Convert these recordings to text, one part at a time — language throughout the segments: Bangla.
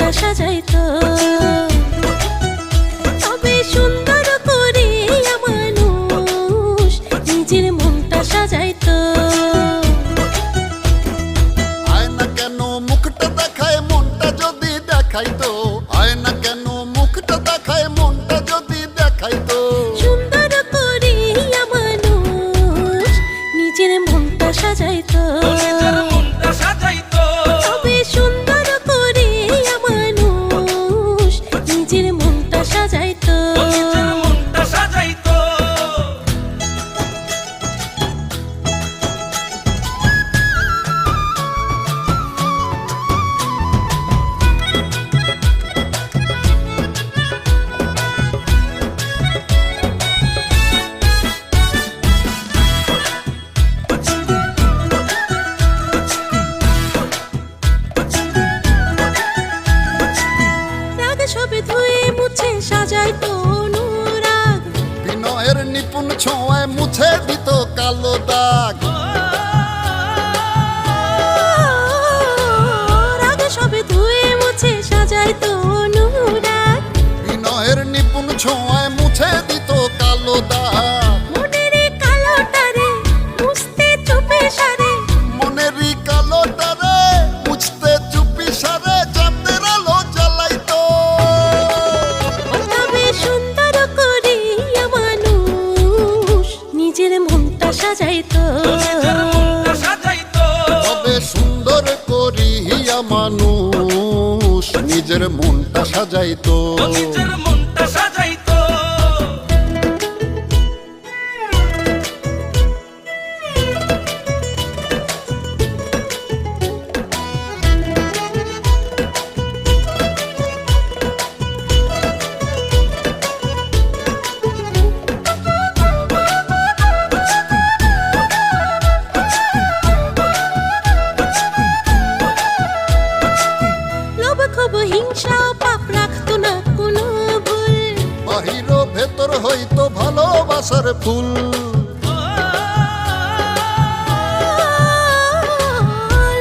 মনটা সাজাইতো। তবে সুন্দর করিয়া মানুষ নিজের মনটা সাজাইতো। আয়না কেন মুখটা দেখায় মনটা যদি দেখাইতো, আয়না কেন মুখটা দেখায় মনটা যদি দেখাইতো। সুন্দর করিয়া মানুষ নিজের মনটা সাজাইতো। তবে সুন্দর করিয়া মানুষ নিজের মনটা সাজাইতো। সবে ধুয়ে মুছে সাজাইতো অনুরাগ, বিনয়ের নিপুণ ছোঁয়ায় মুছে দিত কালো দাগ। রাগ সবে ধুয়ে মুছে সাজাইতো অনুরাগ, বিনয়ের নিপুণ ছোঁয়ায় মুছে দিত কালো দাগ। মনেরই কালোটারে মুছতে চুপে সারে, মনেরই কালোটারে মুছতে চুপি সারে চাঁদের আলো জ্বালাইতো। তবে সুন্দর করিয়া মানুষ নিজের মনটা সাজাইতো। তবে সুন্দর করিয়া মানুষ নিজের মনটা সাজাইতো। লোভ ক্ষোভ হিংসা পাপ রাখতো না কোনো ভুল, বাহির ভেতর হইতো ভালোবাসার ফুল।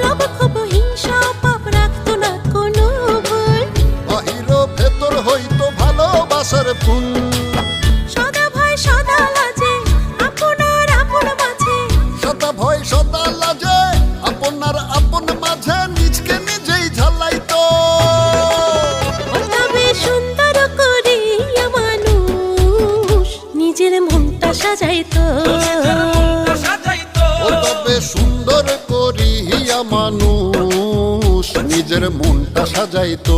লোভ ক্ষোভ হিংসা পাপ রাখতো না কোনো ভুল, বাহির ভেতর হইতো ভালোবাসার ফুল। সদা ভয় সদা লাজে আপনার আপন মাঝে, সদা ভয় সদা লাজে আপনার আপন মাঝে নিজকে নিজেই ঝালাইতো। তবে সুন্দর করিয়া মানুষ নিজের মনটা সাজাইতো। ও তবে সুন্দর করিয়া মানুষ নিজের মনটা সাজাইতো।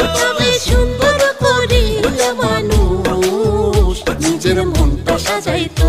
ও তবে সুন্দর করিয়া মানুষ নিজের মনটা সাজাইতো।